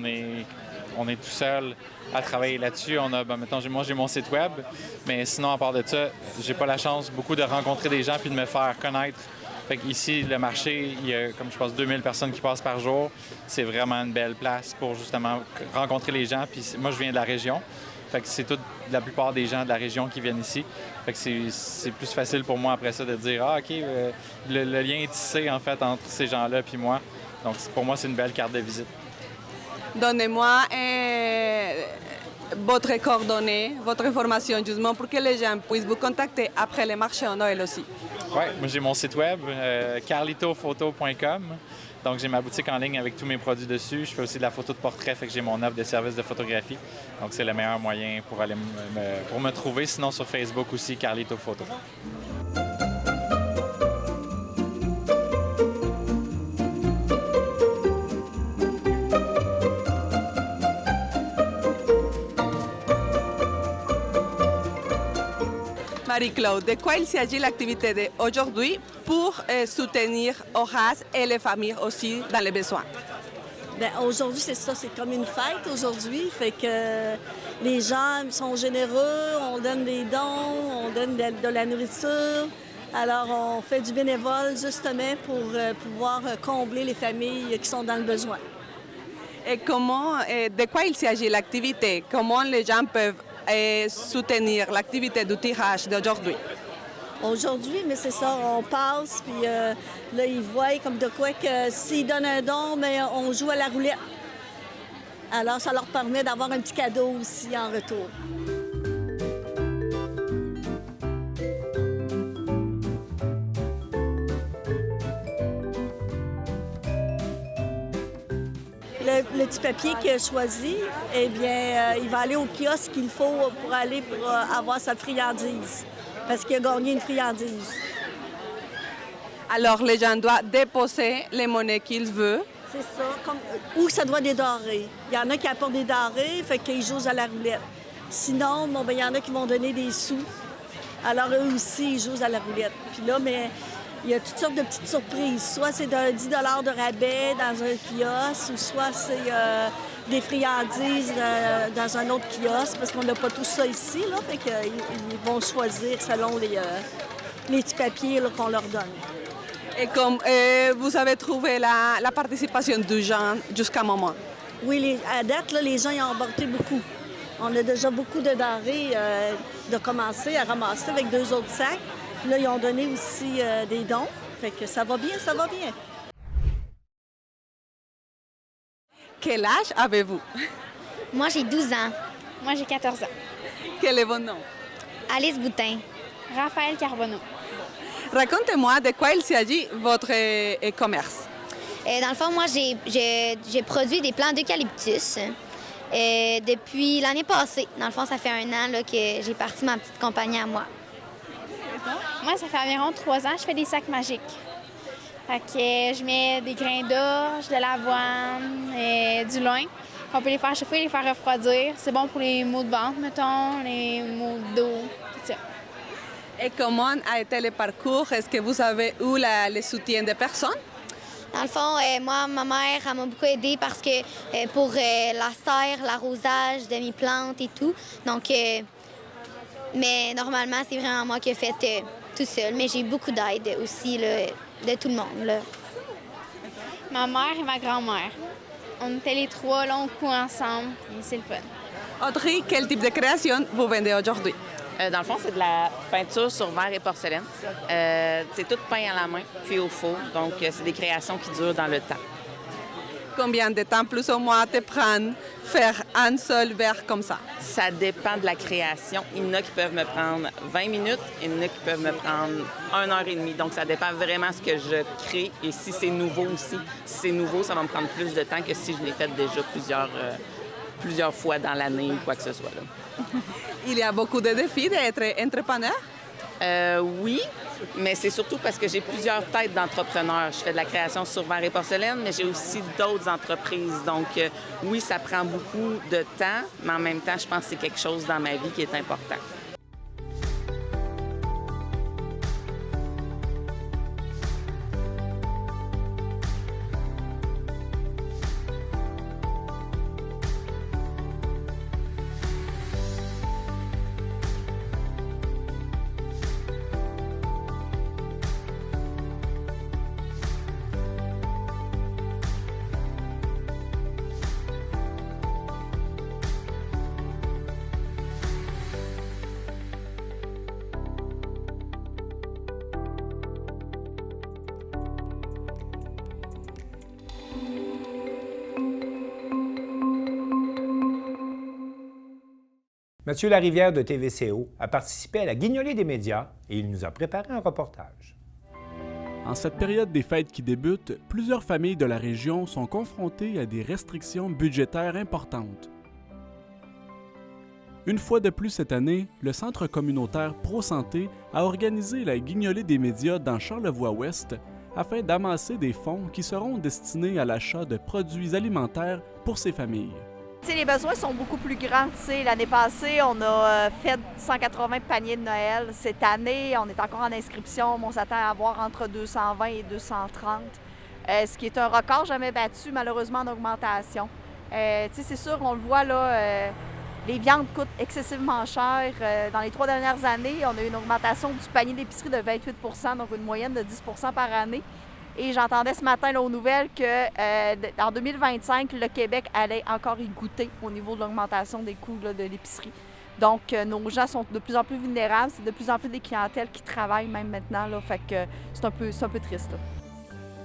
on est tout seul à travailler là-dessus. Mettons, moi, j'ai mon site web, mais sinon, à part de ça, j'ai pas la chance beaucoup de rencontrer des gens puis de me faire connaître. Fait qu'ici, le marché, il y a, comme je pense, 2000 personnes qui passent par jour. C'est vraiment une belle place pour justement rencontrer les gens. Puis moi, je viens de la région. Fait que c'est la plupart des gens de la région qui viennent ici. Fait que c'est plus facile pour moi après ça de dire « Ah, OK, le lien est tissé, en fait, entre ces gens-là puis moi. » Donc, pour moi, c'est une belle carte de visite. Donnez-moi votre coordonnée, votre information, justement, pour que les gens puissent vous contacter après le marché en Noël aussi. Oui, moi j'ai mon site web, carlitophoto.com. Donc j'ai ma boutique en ligne avec tous mes produits dessus. Je fais aussi de la photo de portrait, fait que j'ai mon offre de services de photographie. Donc c'est le meilleur moyen pour aller pour me trouver. Sinon sur Facebook aussi, Carlito Photo. Marie-Claude, de quoi il s'agit l'activité d'aujourd'hui pour soutenir Horace et les familles aussi dans les besoins? Bien, aujourd'hui, c'est ça, c'est comme une fête aujourd'hui. Fait que les gens sont généreux, on donne des dons, on donne de la nourriture. Alors, on fait du bénévole justement pour pouvoir combler les familles qui sont dans le besoin. Et comment, de quoi il s'agit l'activité? Comment les gens peuvent soutenir l'activité du tirage d'aujourd'hui? Aujourd'hui, mais c'est ça, on passe, puis là, ils voient comme de quoi que s'ils donnent un don, mais on joue à la roulette. Alors, ça leur permet d'avoir un petit cadeau aussi en retour. Le petit papier qu'il a choisi, eh bien, il va aller au kiosque qu'il faut pour aller pour avoir sa friandise, parce qu'il a gagné une friandise. Alors, les gens doivent déposer les monnaies qu'ils veulent. C'est ça, ou ça doit être des denrées. Il y en a qui apportent des denrées, fait qu'ils jouent à la roulette. Sinon, bon, ben, il y en a qui vont donner des sous. Alors, eux aussi, ils jouent à la roulette. Puis là, mais il y a toutes sortes de petites surprises. Soit c'est de 10 $ de rabais dans un kiosque, ou soit c'est des friandises dans un autre kiosque, parce qu'on n'a pas tout ça ici, là. Fait qu'ils vont choisir selon les petits papiers là, qu'on leur donne. Et comme vous avez trouvé la participation des gens jusqu'à un moment? Oui, à date, là, les gens y ont emporté beaucoup. On a déjà beaucoup de denrées de commencer à ramasser avec 2 autres sacs. Puis là, ils ont donné aussi des dons. Fait que ça va bien, ça va bien. Quel âge avez-vous? Moi, j'ai 12 ans. Moi, j'ai 14 ans. Quel est votre nom? Alice Boutin. Raphaël Carbonneau. Racontez-moi de quoi il s'agit votre commerce. Dans le fond, moi, j'ai produit des plants d'eucalyptus depuis l'année passée. Dans le fond, ça fait 1 an là, que j'ai parti ma petite compagnie à moi. Moi, ça fait environ 3 ans, je fais des sacs magiques. Fait que je mets des grains d'orge, de l'avoine et du lin. On peut les faire chauffer, les faire refroidir. C'est bon pour les maux de ventre, mettons, les maux de dos, tout ça. Et comment a été le parcours? Est-ce que vous avez eu le soutien des personnes? Dans le fond, moi, ma mère, elle m'a beaucoup aidée parce que pour la serre, l'arrosage de mes plantes et tout. Donc, mais normalement, c'est vraiment moi qui ai fait tout seul. Mais j'ai beaucoup d'aide aussi là, de tout le monde. Là. Ma mère et ma grand-mère. On était les 3 longs coups ensemble et c'est le fun. Audrey, quel type de création vous vendez aujourd'hui? Dans le fond, c'est de la peinture sur verre et porcelaine. C'est tout peint à la main, puis au four. Donc, c'est des créations qui durent dans le temps. Combien de temps, plus ou moins, te prend faire un seul verre comme ça? Ça dépend de la création. Il y en a qui peuvent me prendre 20 minutes, il y en a qui peuvent me prendre 1h30. Donc, ça dépend vraiment de ce que je crée. Et si c'est nouveau aussi, si c'est nouveau, ça va me prendre plus de temps que si je l'ai fait déjà plusieurs fois dans l'année ou quoi que ce soit. Là. Il y a beaucoup de défis d'être entrepreneur? Oui, mais c'est surtout parce que j'ai plusieurs têtes d'entrepreneurs. Je fais de la création sur verre et porcelaine, mais j'ai aussi d'autres entreprises. Donc, oui, ça prend beaucoup de temps, mais en même temps, je pense que c'est quelque chose dans ma vie qui est important. Mathieu Larivière de TVCO a participé à la guignolée des médias et il nous a préparé un reportage. En cette période des fêtes qui débutent, plusieurs familles de la région sont confrontées à des restrictions budgétaires importantes. Une fois de plus cette année, le Centre communautaire Pro-Santé a organisé la guignolée des médias dans Charlevoix-Ouest afin d'amasser des fonds qui seront destinés à l'achat de produits alimentaires pour ces familles. T'sais, les besoins sont beaucoup plus grands. L'année passée, on a fait 180 paniers de Noël. Cette année, on est encore en inscription. On s'attend à avoir entre 220 et 230, ce qui est un record jamais battu, malheureusement, en augmentation. C'est sûr, on le voit, là, les viandes coûtent excessivement cher. Dans les 3 dernières années, on a eu une augmentation du panier d'épicerie de 28 %, donc une moyenne de 10 % par année. Et j'entendais ce matin là, aux nouvelles qu'en 2025, le Québec allait encore y goûter au niveau de l'augmentation des coûts là, de l'épicerie. Donc, nos gens sont de plus en plus vulnérables. C'est de plus en plus des clientèles qui travaillent même maintenant. Là, fait que c'est un peu triste. Là.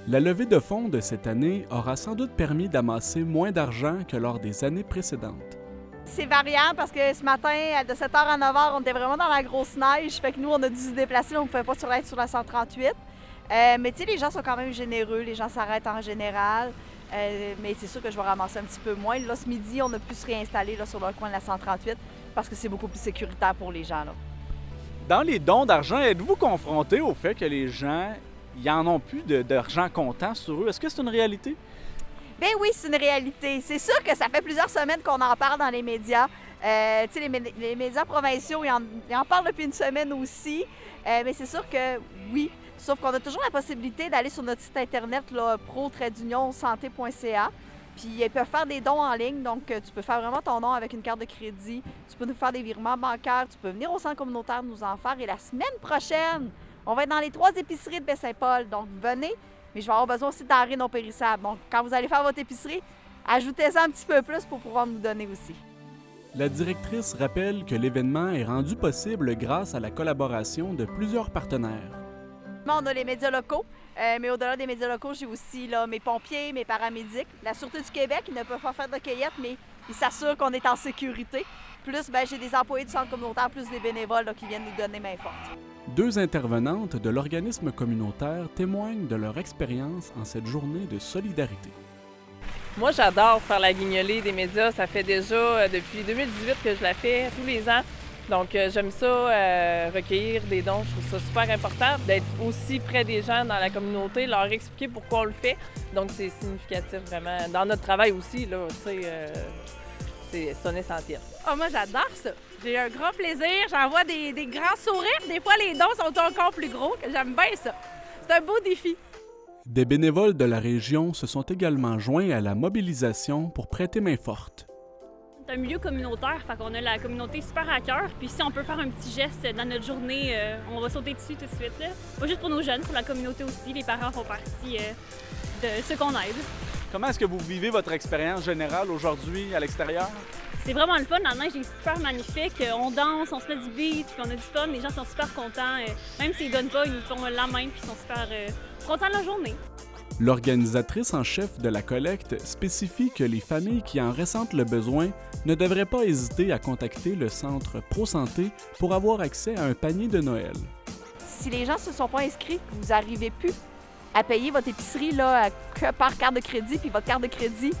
La levée de fonds de cette année aura sans doute permis d'amasser moins d'argent que lors des années précédentes. C'est variant parce que ce matin, de 7h à 9h, on était vraiment dans la grosse neige. Fait que nous, on a dû se déplacer. On ne pouvait pas être sur la 138. Mais tu sais, les gens sont quand même généreux, les gens s'arrêtent en général, mais c'est sûr que je vais ramasser un petit peu moins. Là, ce midi, on a pu se réinstaller là, sur le coin de la 138 parce que c'est beaucoup plus sécuritaire pour les gens. Là. Dans les dons d'argent, êtes-vous confronté au fait que les gens, ils en ont plus d'argent comptant sur eux? Est-ce que c'est une réalité? Bien oui, c'est une réalité. C'est sûr que ça fait plusieurs semaines qu'on en parle dans les médias. Tu sais, les médias provinciaux, ils en parlent depuis une semaine aussi, mais c'est sûr que oui. Sauf qu'on a toujours la possibilité d'aller sur notre site internet pro-santé.ca. Puis ils peuvent faire des dons en ligne. Donc, tu peux faire vraiment ton don avec une carte de crédit. Tu peux nous faire des virements bancaires. Tu peux venir au centre communautaire nous en faire. Et la semaine prochaine, on va être dans les 3 épiceries de Baie-Saint-Paul. Donc, venez. Mais je vais avoir besoin aussi de denrées non périssables. Donc, quand vous allez faire votre épicerie, ajoutez-en un petit peu plus pour pouvoir nous donner aussi. La directrice rappelle que l'événement est rendu possible grâce à la collaboration de plusieurs partenaires. On a les médias locaux, mais au-delà des médias locaux, j'ai aussi là, mes pompiers, mes paramédics, la Sûreté du Québec, ils ne peuvent pas faire de cueillette, mais ils s'assurent qu'on est en sécurité. Plus, j'ai des employés du centre communautaire, plus des bénévoles là, qui viennent nous donner main forte. 2 intervenantes de l'organisme communautaire témoignent de leur expérience en cette journée de solidarité. Moi, j'adore faire la guignolée des médias. Ça fait déjà depuis 2018 que je la fais tous les ans. Donc, j'aime ça, recueillir des dons. Je trouve ça super important d'être aussi près des gens dans la communauté, leur expliquer pourquoi on le fait. Donc, c'est significatif vraiment. Dans notre travail aussi, là, tu sais, c'est un essentiel. Oh, moi, j'adore ça. J'ai un grand plaisir. J'en vois des grands sourires. Des fois, les dons sont encore plus gros. J'aime bien ça. C'est un beau défi. Des bénévoles de la région se sont également joints à la mobilisation pour prêter main forte. C'est un milieu communautaire, fait qu'on a la communauté super à cœur. Puis si on peut faire un petit geste dans notre journée, on va sauter dessus tout de suite. Là. Pas juste pour nos jeunes, pour la communauté aussi. Les parents font partie de ceux qu'on aide. Comment est-ce que vous vivez votre expérience générale aujourd'hui à l'extérieur? C'est vraiment le fun. La neige est super magnifique. On danse, on se met du beat, puis on a du fun. Les gens sont super contents. Même s'ils donnent pas, ils nous font la main, puis ils sont super contents de la journée. L'organisatrice en chef de la collecte spécifie que les familles qui en ressentent le besoin ne devraient pas hésiter à contacter le centre Pro-Santé pour avoir accès à un panier de Noël. Si les gens ne se sont pas inscrits, que vous n'arrivez plus à payer votre épicerie là, que par carte de crédit, puis votre carte de crédit,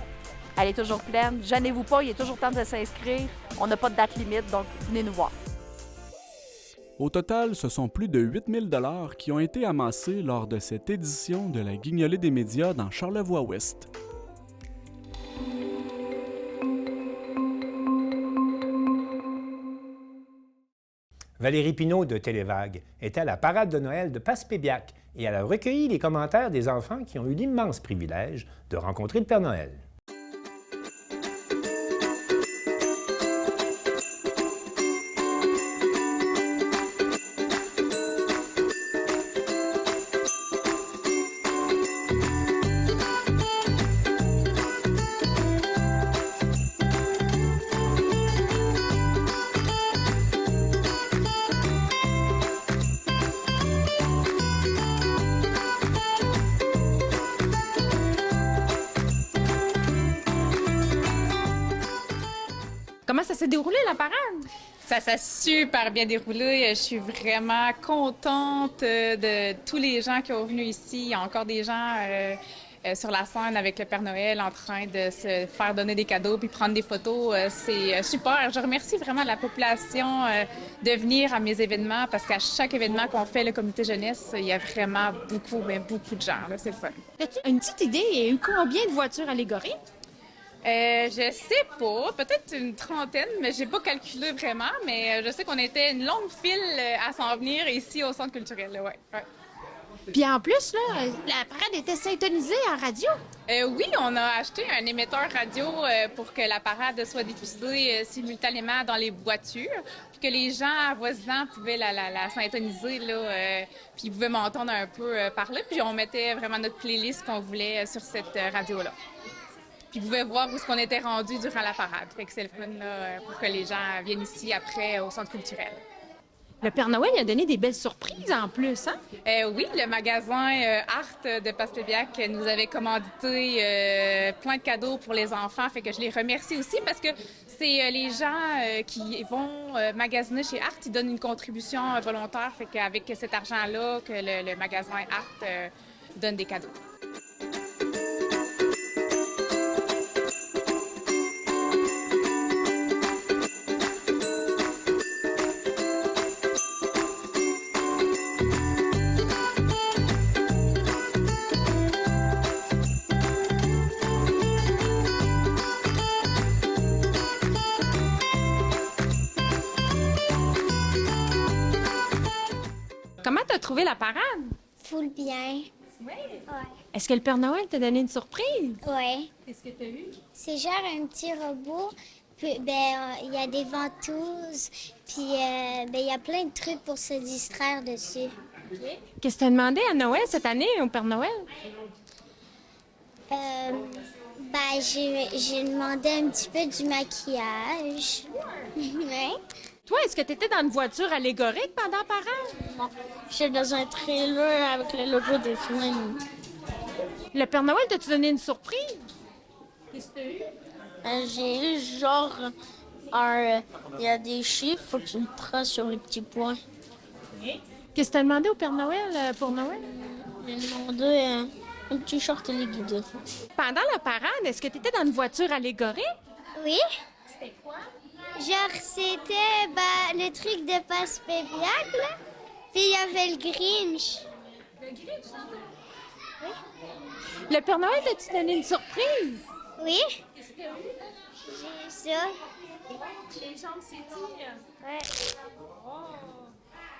elle est toujours pleine. Gênez-vous pas, il est toujours temps de s'inscrire. On n'a pas de date limite, donc venez nous voir. Au total, ce sont plus de 8 000 $ qui ont été amassés lors de cette édition de la Guignolée des médias dans Charlevoix-Ouest. Valérie Pinault de Télévague était à la parade de Noël de Passepébiac et elle a recueilli les commentaires des enfants qui ont eu l'immense privilège de rencontrer le Père Noël. Comment ça s'est déroulé, la parade? Ça s'est super bien déroulé. Je suis vraiment contente de tous les gens qui sont venus ici. Il y a encore des gens sur la scène avec le Père Noël en train de se faire donner des cadeaux puis prendre des photos. C'est super. Je remercie vraiment la population de venir à mes événements parce qu'à chaque événement qu'on fait, le comité jeunesse, il y a vraiment beaucoup de gens. C'est le fun. As-tu une petite idée? Il y a eu combien de voitures allégoriques? Je sais pas, peut-être une trentaine, mais j'ai pas calculé vraiment, mais je sais qu'on était une longue file à s'en venir ici au centre culturel, là, ouais. Puis en plus, là, la parade était syntonisée en radio. Oui, on a acheté un émetteur radio pour que la parade soit diffusée simultanément dans les voitures, puis que les gens avoisinants pouvaient la syntoniser, là, puis ils pouvaient m'entendre un peu parler, puis on mettait vraiment notre playlist qu'on voulait sur cette radio-là. Puis ils pouvaient voir où est-ce qu'on était rendu durant la parade. Fait que c'est le fun, là, pour que les gens viennent ici après au centre culturel. Le Père Noël il a donné des belles surprises en plus, hein? Oui, le magasin Art de Passepébiac nous avait commandité plein de cadeaux pour les enfants. Fait que je les remercie aussi parce que c'est les gens qui vont magasiner chez Art, ils donnent une contribution volontaire. Fait qu'avec cet argent-là, que le magasin Art donne des cadeaux. Comment t'as trouvé la parade? Full bien. Oui? Ouais. Est-ce que le Père Noël t'a donné une surprise? Ouais. Qu'est-ce que t'as eu? C'est genre un petit robot. Puis, il y a des ventouses. Puis, il y a plein de trucs pour se distraire dessus. Qu'est-ce que t'as demandé à Noël cette année, au Père Noël? J'ai demandé un petit peu du maquillage. Ouais. Toi, est-ce que t'étais dans une voiture allégorique pendant la parade? Non. J'étais dans un trailer avec le logo des Flames. Le Père Noël t'a-tu donné une surprise? Qu'est-ce que t'as eu? J'ai eu genre il y a des chiffres, faut que tu me traces sur les petits points. Qu'est-ce que t'as demandé au Père Noël pour Noël? J'ai demandé un petit short téléguidé. Pendant la parade, est-ce que t'étais dans une voiture allégorique? Oui. C'était quoi? Genre, c'était le truc de Passepébiac, là. Puis il y avait le Grinch. Le Grinch? Oui. Le Père Noël t'a-tu donné une surprise? Oui. Qu'est-ce que t'as eu? J'ai eu ça. Les jambes s'étirent. Ouais.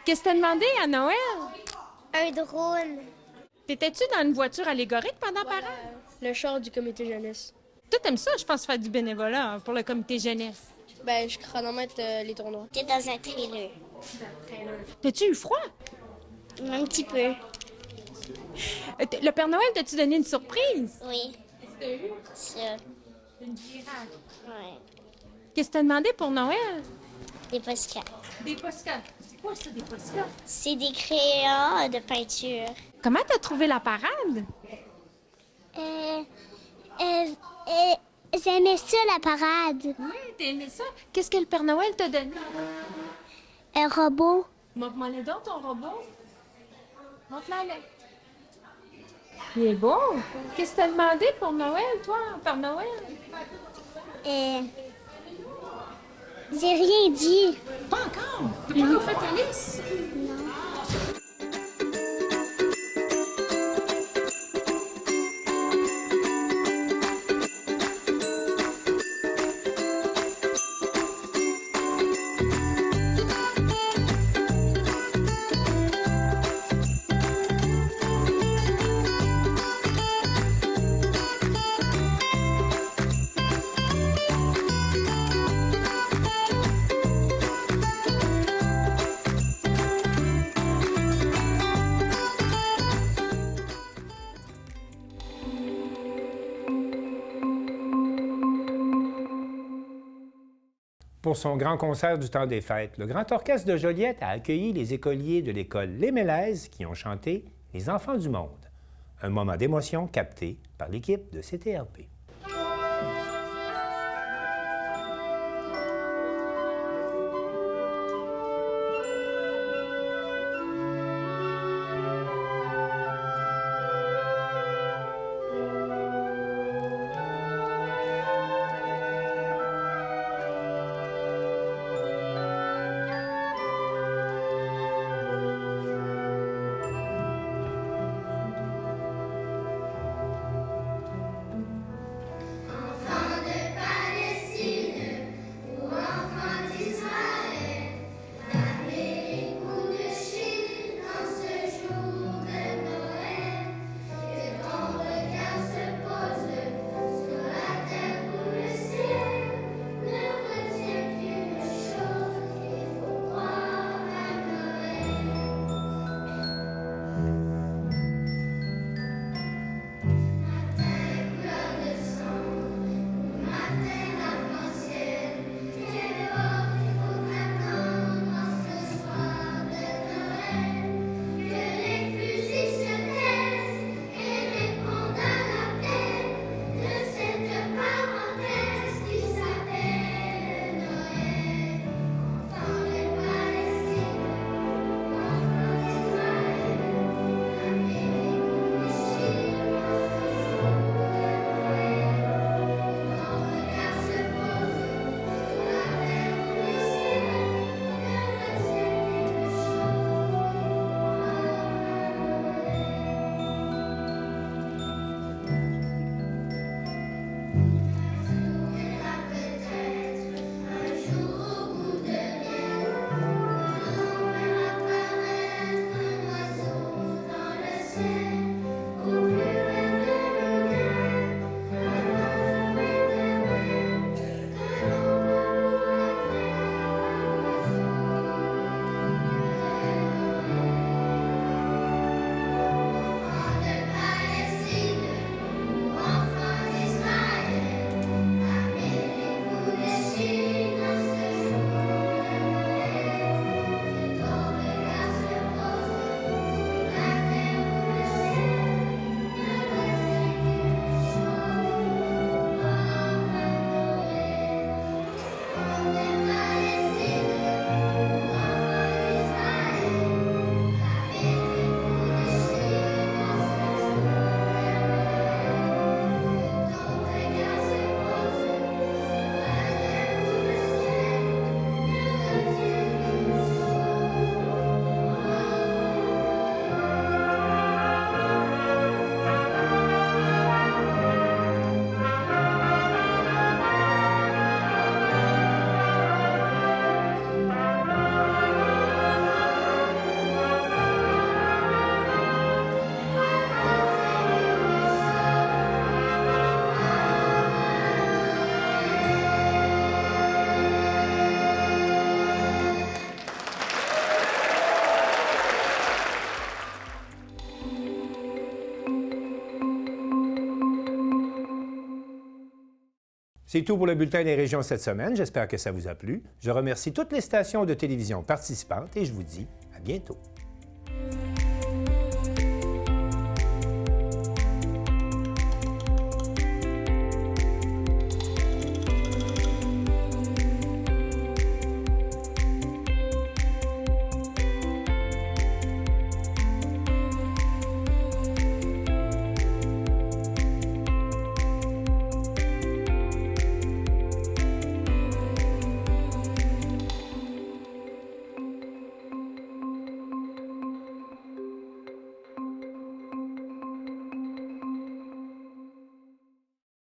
Qu'est-ce que t'as demandé à Noël? Un drone. T'étais-tu dans une voiture allégorique pendant la parade? Le char du comité jeunesse. Toi, t'aimes ça, je pense, faire du bénévolat pour le comité jeunesse. Je chronomètre les tournois. T'es dans un trailer. T'as-tu eu froid? Un petit peu. Le Père Noël, t'as-tu donné une surprise? Oui. Qu'est-ce que t'as eu? Ça. Une virage. Ouais. Qu'est-ce que t'as demandé pour Noël? Des postcards. Des postcards. C'est quoi ça, des postcards? C'est des crayons de peinture. Comment t'as trouvé la parade? J'aimais ça, la parade. Oui, t'as aimé ça? Qu'est-ce que le Père Noël t'a donné? Un robot. Montre-moi le don, ton robot. Montre-le. Il est beau. Qu'est-ce que t'as demandé pour Noël, toi, Père Noël? J'ai rien dit. Pas encore? T'as pas encore fait ta liste? Non. Pour son grand concert du temps des fêtes, le Grand Orchestre de Joliette a accueilli les écoliers de l'école Les Mélèzes qui ont chanté « Les enfants du monde », un moment d'émotion capté par l'équipe de CTRP. C'est tout pour le Bulletin des régions cette semaine. J'espère que ça vous a plu. Je remercie toutes les stations de télévision participantes et je vous dis à bientôt.